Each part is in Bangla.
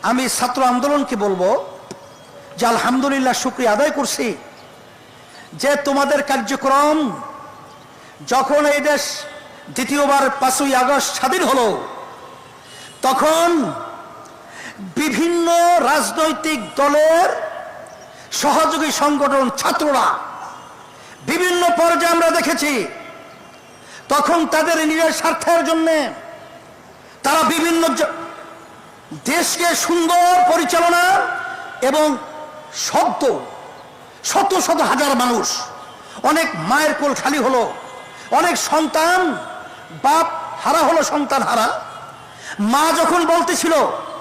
আমি ছাত্র আন্দোলনকে বলবো যে আলহামদুলিল্লাহ, শুকরিয়া আদায় করছি যে তোমাদের কার্যক্রম যখন এই দেশ দ্বিতীয়বার 5ই আগস্ট স্বাধীন হলো, তখন বিভিন্ন রাজনৈতিক দলের সহযোগী সংগঠন ছাত্ররা বিভিন্ন পর্যায়ে আমরা দেখেছি, তখন তাদের নিজের স্বার্থের জন্য তারা বিভিন্ন দেশকে সুন্দর পরিচালনা এবং শত শত হাজার মানুষ, অনেক মায়ের কোল খালি হলো, অনেক সন্তান বাপ হারা হলো, সন্তান হারা। মা যখন বলতেছিল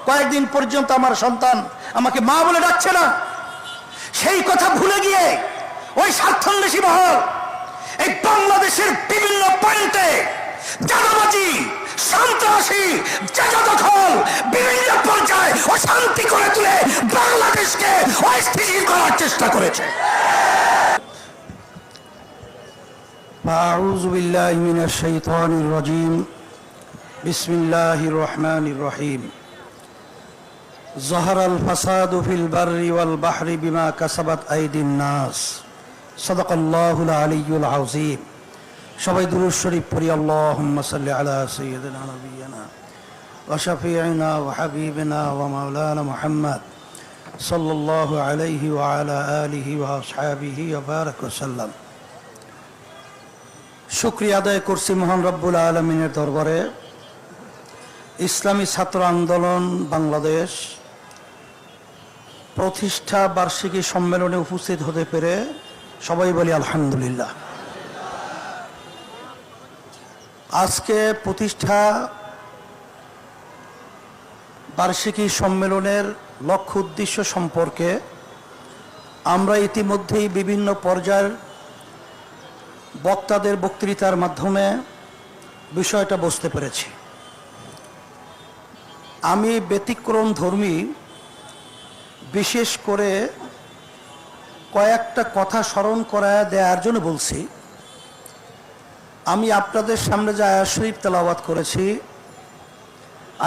কয়েকদিন পর্যন্ত আমার সন্তান আমাকে মা বলে ডাকছে না, সেই কথা ভুলে গিয়ে ওই স্বার্থান্বেষী মহল এই বাংলাদেশের বিভিন্ন পয়েন্টে চাঁদাবাজি, সন্ত্রাসী, জায়গা দখল, বিভিন্ন পর্যায়ে অশান্তি করে তুলে বাংলাদেশকে অস্থিতিশীল করার চেষ্টা করেছে। আউযু বিল্লাহি মিনাশ শাইতানির রাজীম। বিসমিল্লাহির রহমানির রহিম। যাহারাল ফাসাদু ফিল বাররি ওয়াল বাহরি বিমা কাসাবাত আইদিন নাস। সাদাকাল্লাহুল আলিয়্যুল আযীম। সবাই দুরূদ শরীফ পড়ি। আল্লাহুম্মা সাল্লি আলা সাইয়্যিদিনা নাবিয়িনা ওয়া শাফিঈনা ওয়া হাবিবিনা ওয়া মাওলানা মুহাম্মদ সাল্লাল্লাহু আলাইহি ওয়া আলা আলিহি ওয়া আসহাবিহি ওয়া বারাক ওয়া সাল্লাম। শুকরিয়া আদায় করছি মহান রব্বুল আলামিনের দরবারে। ইসলামী ছাত্র আন্দোলন বাংলাদেশ প্রতিষ্ঠা বার্ষিকী সম্মেলনে উপস্থিত হতে পেরে সবাই বলি আলহামদুলিল্লাহ। আজকে প্রতিষ্ঠা বার্ষিকী সম্মেলনের লক্ষ্য উদ্দেশ্য সম্পর্কে আমরা ইতিমধ্যেই বিভিন্ন পর্যায়ের বক্তাদের বক্তৃতার মাধ্যমে বিষয়টা বুঝতে পেরেছি। আমি ব্যতিক্রম ধর্মী বিশেষ করে কয়েকটা কথা স্মরণ করায় দেওয়ার জন্য বলছি। আমি আপনাদের সামনে যে আয়াত শরীফ তেলাওয়াত করেছি,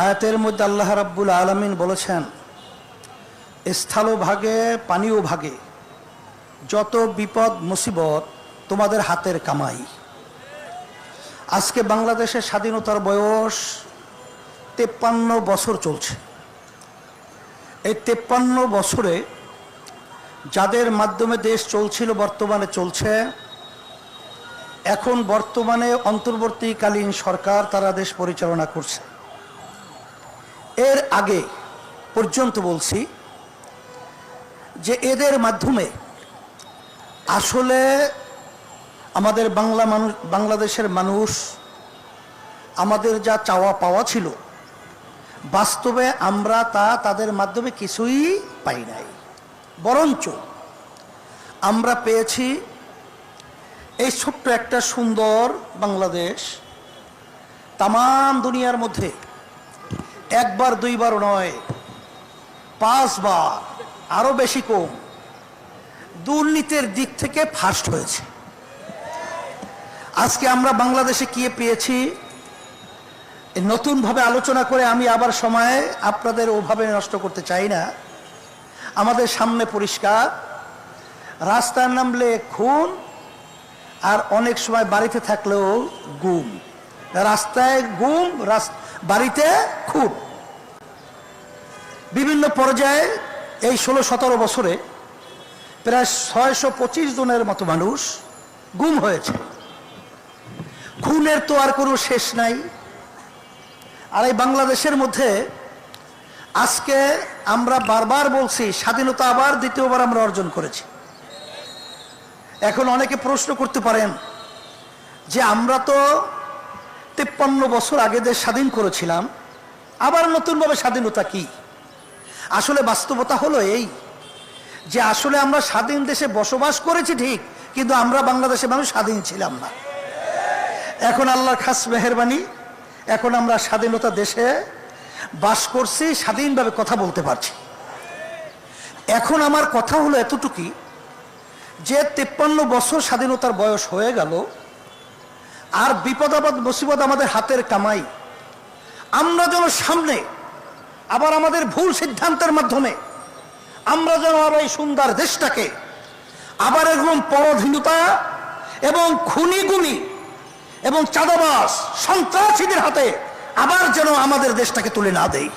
আয়াতের মধ্যে আল্লাহ রাব্বুল আলামিন বলেছেন, স্থল ভাগে পানিও ভাগে, যত বিপদ মুসিবত তোমাদের হাতের কামাই। আজকে বাংলাদেশের স্বাধীনতার বয়স 53 বছর চলছে। এই 53 বছরে যাদের মাধ্যমে দেশ চলছিল, বর্তমানে চলছে, এখন বর্তমানে অন্তর্বর্তীকালীন সরকার তারা দেশ পরিচালনা করছে। এর আগে পর্যন্ত বলছি যে এদের মাধ্যমে আসলে আমাদের বাংলাদেশের মানুষ আমাদের যা চাওয়া পাওয়া ছিল, বাস্তবে আমরা তাদের মাধ্যমে কিছুই পাই নাই। বরঞ্চ আমরা পেয়েছি এই ছোট্ট একটা সুন্দর বাংলাদেশ। তামাম দুনিয়ার মধ্যে একবার দুইবার নয়, 5 বার, আরো বেশি কম, দুর্নীতির দিক থেকে ফার্স্ট হয়েছে। আজকে আমরা বাংলাদেশে কি পেয়েছি নতুনভাবে আলোচনা করে আমি আবার সময় আপনাদের ওভাবে নষ্ট করতে চাই না। আমাদের সামনে পরিষ্কার, রাস্তায় নামলে খুন, আর অনেক সময় বাড়িতে থাকলেও গুম। রাস্তায় গুম, বাড়িতে খুন। বিভিন্ন পর্যায়ে এই 16-17 বছরে প্রায় 625 জনের মতো মানুষ গুম হয়েছে। খুনের তো আর কোনো শেষ নাই। আর এই বাংলাদেশের মধ্যে আজকে আমরা বারবার বলছি, স্বাধীনতা আবার দ্বিতীয়বার আমরা অর্জন করেছি। এখন অনেকে প্রশ্ন করতে পারেন যে আমরা তো 53 বছর আগে দেশ স্বাধীন করেছিলাম, আবার নতুনভাবে স্বাধীনতা কি? আসলে বাস্তবতা হলো এই যে আসলে আমরা স্বাধীন দেশে বসবাস করেছি ঠিক, কিন্তু আমরা বাংলাদেশের মানুষ স্বাধীন ছিলাম না। এখন আল্লাহর খাস মেহেরবানি, এখন আমরা স্বাধীনতা দেশে বাস করছি, স্বাধীনভাবে কথা বলতে পারছি। এখন আমার কথা হলো এতটুকুই যে 53 বছর স্বাধীনতার বয়স হয়ে গেল, আর বিপদ আপদ মুসিবত আমাদের হাতের কামাই। আমরা যেন সামনে আবার আমাদের ভুল সিদ্ধান্তের মাধ্যমে আমরা যেন আবার এই সুন্দর দেশটাকে আবার এরকম পরাধীনতা এবং খুনি এবং চাঁদাবাজ সন্ত্রাসীদের হাতে আবার যেন আমাদের দেশটাকে তুলে না দেয়,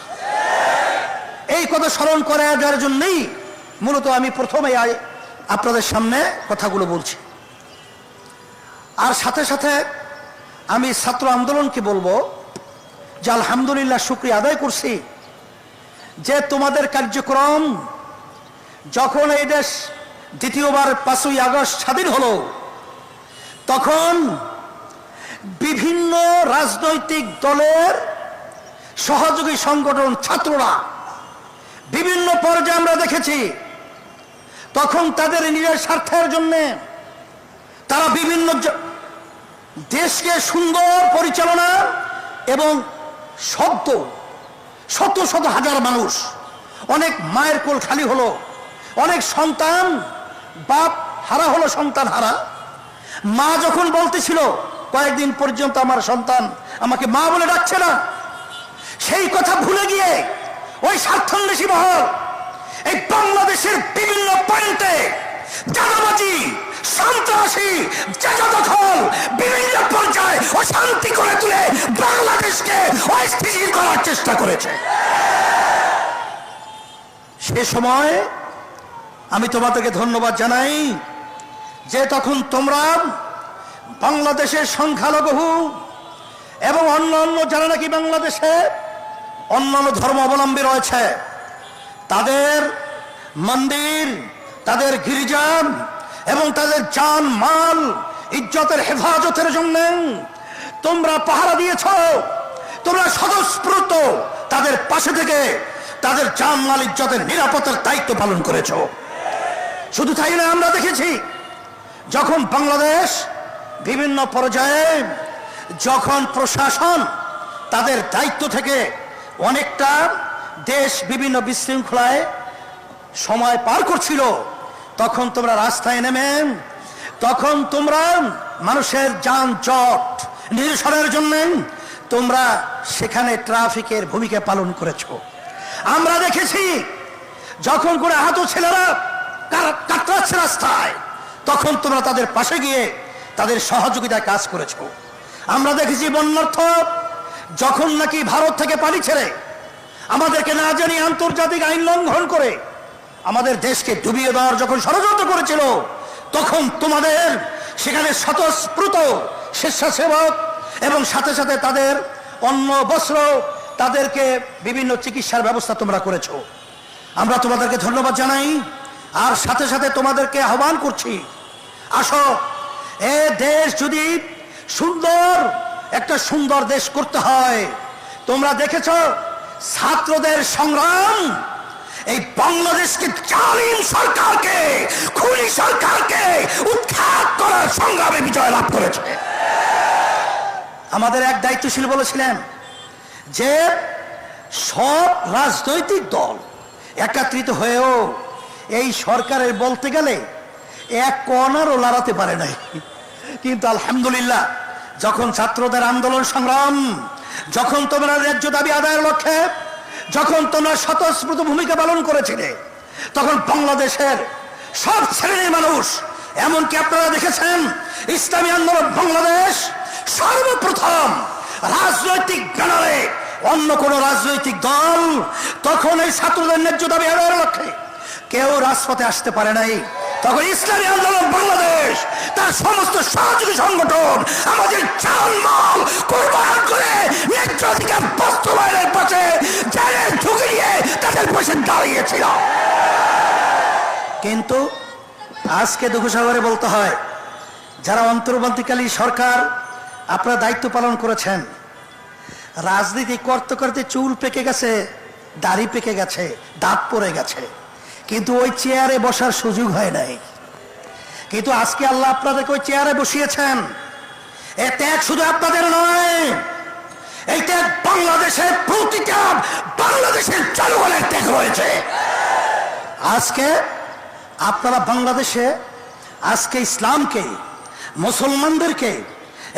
এই কথা স্মরণ করে দেওয়ার জন্যই মূলত আমি প্রথমে আপনাদের সামনে কথাগুলো বলছি। আর সাথে সাথে আমি ছাত্র আন্দোলনকে বলবো যে আলহামদুলিল্লাহ, শুকরিয়া আদায় করছি যে তোমাদের কার্যক্রম যখন এই দেশ দ্বিতীয়বার 5ই আগস্ট স্বাধীন হলো, তখন বিভিন্ন রাজনৈতিক দলের সহযোগী সংগঠন ছাত্ররা বিভিন্ন পর্যায়ে আমরা দেখেছি, তখন তাদের নিজের স্বার্থের জন্য তারা বিভিন্ন দেশকে সুন্দর পরিচালনা এবং শত শত হাজার মানুষ, অনেক মায়ের কোল খালি হলো, অনেক সন্তান বাপ হারা হলো, সন্তান হারা মা যখন বলতেছিল কয়েকদিন পর্যন্ত আমার সন্তান আমাকে মা বলে ডাকছে না, সেই কথা ভুলে গিয়ে ওই স্বার্থান্বেষী মহল এই বাংলাদেশের বিভিন্ন পয়েন্টে চাঁদাবাজি, সন্ত্রাসী, জায়গা দখল, বিভিন্ন পর্যায়ে অশান্তি করে তুলে বাংলাদেশকে অস্থিতিশীল করার চেষ্টা করেছে। সে সময় আমি তোমাদেরকে ধন্যবাদ জানাই যে তখন তোমরা বাংলাদেশের সংখ্যালঘু এবং অন্যান্য যারা নাকি বাংলাদেশে অন্যান্য ধর্মাবলম্বী রয়েছে, তাদের মন্দির, তাদের গির্জা এবং তাদের জান মাল ইজ্জতের হেফাজতের জন্য তোমরা পাহারা দিয়েছ, তোমরা স্বতঃস্ফূর্ত তাদের পাশে থেকে তাদের জান মাল ইজ্জতের নিরাপত্তার দায়িত্ব পালন করেছ। শুধু তাই না, আমরা দেখেছি যখন বাংলাদেশ বিভিন্ন পর্যায়ে যখন প্রশাসন তাদের দায়িত্ব থেকে অনেকটা দেশ বিভিন্ন বিশৃঙ্খলায় সময় পার করছিল, তখন তোমরা রাস্তায় নেমে তখন তোমরা মানুষের যানজট নিরসনের জন্য তোমরা সেখানে ট্রাফিকের ভূমিকা পালন করেছো। আমরা দেখেছি যখন করে আহত ছেলেরা কাতরাচ্ছে রাস্তায়, তখন তোমরা তাদের পাশে গিয়ে তাদের সহযোগিতায় কাজ করেছো। আমরা দেখেছি বন্যার্থ যখন নাকি ভারত থেকে পানি ছেড়ে আমাদেরকে না জানিয়ে আন্তর্জাতিক আইন লঙ্ঘন করে আমাদের দেশকে ডুবিয়ে দেওয়ার যখন ষড়যন্ত্র করেছিল, তখন তোমাদের সেখানে স্বতঃস্ফূর্ত স্বেচ্ছাসেবক এবং সাথে সাথে তাদের অন্ন বস্ত্র, তাদেরকে বিভিন্ন চিকিৎসার ব্যবস্থা তোমরা করেছো। আমরা তোমাদেরকে ধন্যবাদ জানাই। আর সাথে সাথে তোমাদেরকে আহ্বান করছি, আসো, এ দেশ যদি একটা সুন্দর দেশ করতে হয়, তোমরা দেখেছ ছাত্রদের সংগ্রাম এই বাংলাদেশকে জালিম সরকারকে, খুনি সরকারকে উৎখাত করার সংগ্রামে বিজয় লাভ করেছে। আমাদের এক দায়িত্বশীল বলেছিলেন যে সব রাজনৈতিক দল একত্রিত হয়েও এই সরকারের বলতে গেলে এক কণারও লড়াতে পারে নাই। কিন্তু আলহামদুলিল্লাহ, যখন ছাত্রদের আন্দোলন সংগ্রাম, যখন তোমরা ন্যায্য দাবি আদায়ের লক্ষ্যে যখন তোমরা স্বতঃস্ফূর্ত ভূমিকা পালন করেছিলে, তখন বাংলাদেশের সব শ্রেণীর মানুষ, এমনকি আপনারা দেখেছেন ইসলামী আন্দোলন বাংলাদেশ সর্বপ্রথম রাজনৈতিক ব্যানারে, অন্য কোন রাজনৈতিক দল তখন এই ছাত্রদের ন্যায্য দাবি আদায়ের লক্ষ্যে কেউ রাজপথে আসতে পারে নাই। তখন ইসলামী আন্দোলন বাংলাদেশ তার সমস্ত সহযোগী সংগঠন আমাদের জানমাল কোরবান করে ন্যায্য অধিকার বাস্তবায়নের পথে জেলে ঝুঁকি নিয়ে তাদের পাশে দাঁড়িয়েছিল। কিন্তু আজকে দুঃখ সাগরে বলতে হয়, যারা অন্তর্বর্তীকালীন সরকার আপনারা দায়িত্ব পালন করেছেন, রাজনীতি করতে করতে চুল পেকে গেছে, দাড়ি পেকে গেছে, দাঁত পড়ে গেছে, কিন্তু ওই চেয়ারে বসার সুযোগ হয় নাই। কিন্তু আজকে আল্লাহ আপনাদেরকে ওই চেয়ারে বসিয়েছেন। এ ত্যাগ শুধু আপনাদের নয়, এই ত্যাগ বাংলাদেশের প্রতিটা বাংলাদেশের জনগণের ত্যাগ রয়েছে। আজকে আপনারা বাংলাদেশে আজকে ইসলামকে, মুসলমানদেরকে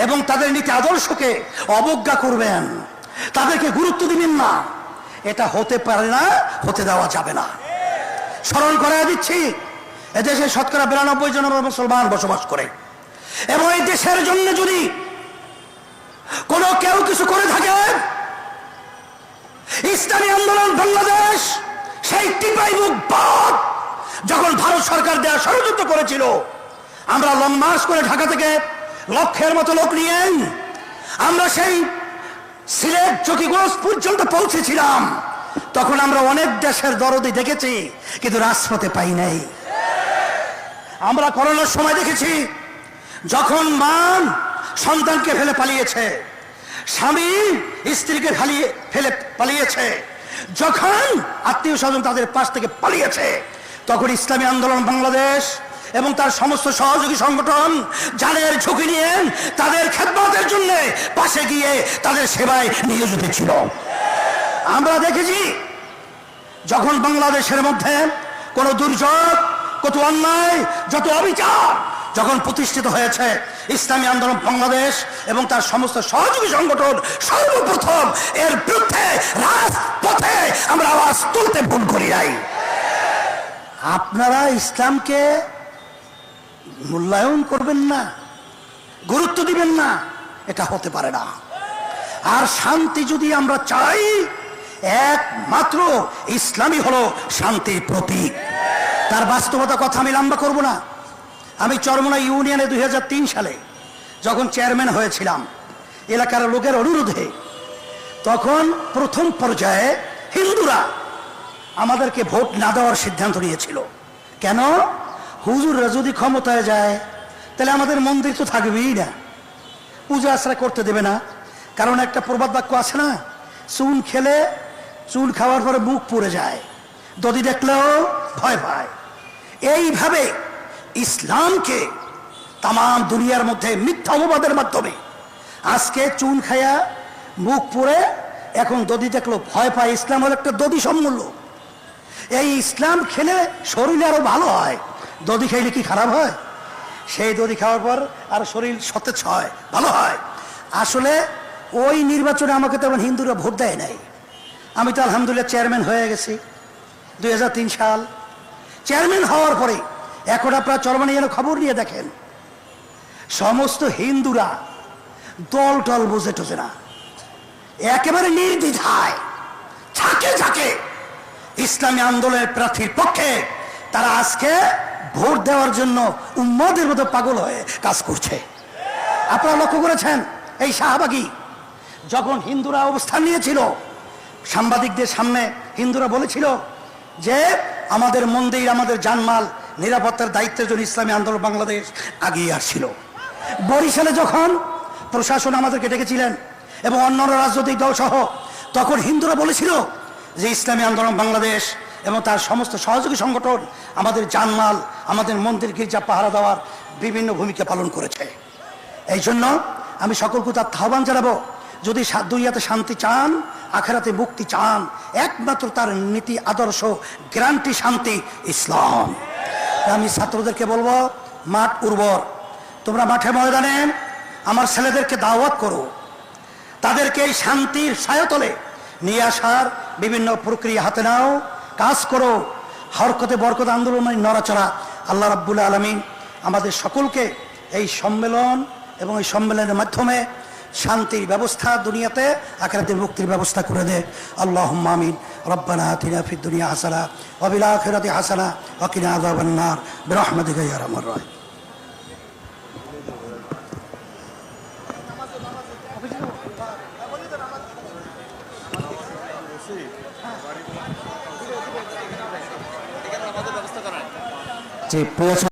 এবং তাদের নীতি আদর্শকে অবজ্ঞা করবেন, তাদেরকে গুরুত্ব দিবেন না, এটা হতে পারে না, হতে দেওয়া যাবে না। স্মরণ করাই দিচ্ছি, এদেশে শতকরা 92 জন মুসলমান বসবাস করে, এবং এই দেশের জন্য যদি কেউ কিছু করে থাকে, ইসলামী আন্দোলন বাংলাদেশ সেই টিপাই মুখ বাদ যখন ভারত সরকার দেওয়া ষড়যন্ত্র করেছিল, আমরা লং মার্চ করে ঢাকা থেকে লক্ষের মতো লোক নিয়ে আমরা সেই সিলেট চকিগঞ্জ পর্যন্ত পৌঁছেছিলাম। তখন আমরা অনেক দেশের দরদি দেখেছি, কিন্তু রাজপথে পাই নাই। আমরা করোনার সময় দেখেছি, যখন মা সন্তানকে ফেলে পালিয়েছে, স্বামী স্ত্রীকে ফেলে পালিয়েছে, যখন আত্মীয় স্বজন তাদের পাশ থেকে পালিয়েছে, তখন ইসলামী আন্দোলন বাংলাদেশ এবং তার সমস্ত সহযোগী সংগঠন জানের ঝুঁকি নিয়ে তাদের খেদমতের জন্য পাশে গিয়ে তাদের সেবায় নিয়োজিত ছিল। আমরা দেখেছি, যখন বাংলাদেশের মধ্যে কোনো দুর্যোগ, কত অন্যায়, যত অবিচার যখন প্রতিষ্ঠিত হয়েছে, ইসলামী আন্দোলন বাংলাদেশ এবং তার সমস্ত সহযোগী সংগঠন সর্বপ্রথম এর বিরুদ্ধে রাজপথে আমরা আওয়াজ তুলতে ভুল করি নাই। আপনারা ইসলামকে মূল্যায়ন করবেন না, গুরুত্ব দিবেন না, এটা হতে পারে না। আর শান্তি যদি আমরা চাই, একমাত্র ইসলামই হলো শান্তির প্রতীক। তার বাস্তবতা কথা আমি লম্বা করব না। আমি চরমোনা ইউনিয়নে 2003 সালে যখন চেয়ারম্যান হয়েছিলাম, এলাকার লোকের অনুরোধে, তখন প্রথম পর্যায়ে হিন্দুরা আমাদেরকে ভোট না দেওয়ার সিদ্ধান্ত নিয়েছিল। কেন? হুজুররা যদি ক্ষমতায় যায়, তাহলে আমাদের মন্দির তো থাকবেই না, পূজা আশ্রয় করতে দেবে না। কারণ একটা প্রবাদ বাক্য আছে না, চুন খেলে চুন খাওয়ার পরে মুখ পুড়ে যায়, দদি দেখলেও ভয় পায়। এইভাবে ইসলামকে তাম দুনিয়ার মধ্যে মিথ্যা অপবাদের মাধ্যমে আজকে চুন খায়া মুখ পুড়ে, এখন দদি দেখলো ভয় পায়। ইসলাম হলো একটা দদি সম্মূল্য। এই ইসলাম খেলে শরীর আরো ভালো হয়। দদি খাইলে কি খারাপ হয়? সেই দদি খাওয়ার পর আর শরীর সতেজ হয়, ভালো হয়। আসলে ওই নির্বাচনে আমাকে তেমন হিন্দুরা ভোট দেয় নাই। আমি তো আলহামদুলিল্লাহ চেয়ারম্যান হয়ে গেছি 2003 সাল। চেয়ারম্যান হওয়ার পরে এখন আপনারা চরমোনা যেন খবর নিয়ে দেখেন, সমস্ত হিন্দুরা দল টল বুঝে টুঝে না, একেবারে নির্দ্বিধায় ঝাঁকে ঝাঁকে ইসলামী আন্দোলনের প্রার্থীর পক্ষে তারা আজকে ভোট দেওয়ার জন্য উম্মদের মতো পাগল হয়ে কাজ করছে। আপনারা লক্ষ্য করেছেন, এই শাহবাগী যখন হিন্দুরা অবস্থান নিয়েছিল, সাংবাদিকদের সামনে হিন্দুরা বলেছিল যে আমাদের মন্দির, আমাদের জানমাল নিরাপত্তার দায়িত্বের জন্য ইসলামী আন্দোলন বাংলাদেশ আগিয়ে আসছিল। বরিশালে যখন প্রশাসন আমাদেরকে ডেকেছিলেন এবং অন্যান্য রাজনৈতিক দল সহ, তখন হিন্দুরা বলেছিল যে ইসলামী আন্দোলন বাংলাদেশ এবং তার সমস্ত সহযোগী সংগঠন আমাদের জানমাল, আমাদের মন্দির গির্জা পাহারা দেওয়ার বিভিন্ন ভূমিকা পালন করেছে। এই জন্য আমি সকলকে তার আহ্বান জানাবো, যদি দুনিয়াতে শান্তি চান, আখেরাতে মুক্তি চান, একমাত্র তার নীতি আদর্শ গ্যারান্টি শান্তি ইসলাম। আমি ছাত্রদেরকে বলবো, মাঠ উর্বর, তোমরা মাঠে ময়দানে আমার ছেলেদেরকে দাওয়াত করো, তাদেরকে এই শান্তির ছায়াতলে নিয়ে আসার বিভিন্ন প্রক্রিয়া হাতে নাও, কাজ করো। হরকতে বরকত আন্দোলন মানে নড়াচড়া। আল্লাহ রাব্বুল আলামিন আমাদের সকলকে এই সম্মেলন এবং এই সম্মেলনের মাধ্যমে শান্তির ব্যবস্থা, দুনিয়াতে আখিরাতে মুক্তির ব্যবস্থা করে দে। আল্লাহুম্মা আমিন। রব্বানা আতিনা ফিদ দুনিয়া হাসানা ওয়া ফিল আখিরাতি হাসানা ওয়া কিনা আযাবান নার বিরহমাতিকা ইয়া আরহামার রাহিম। যে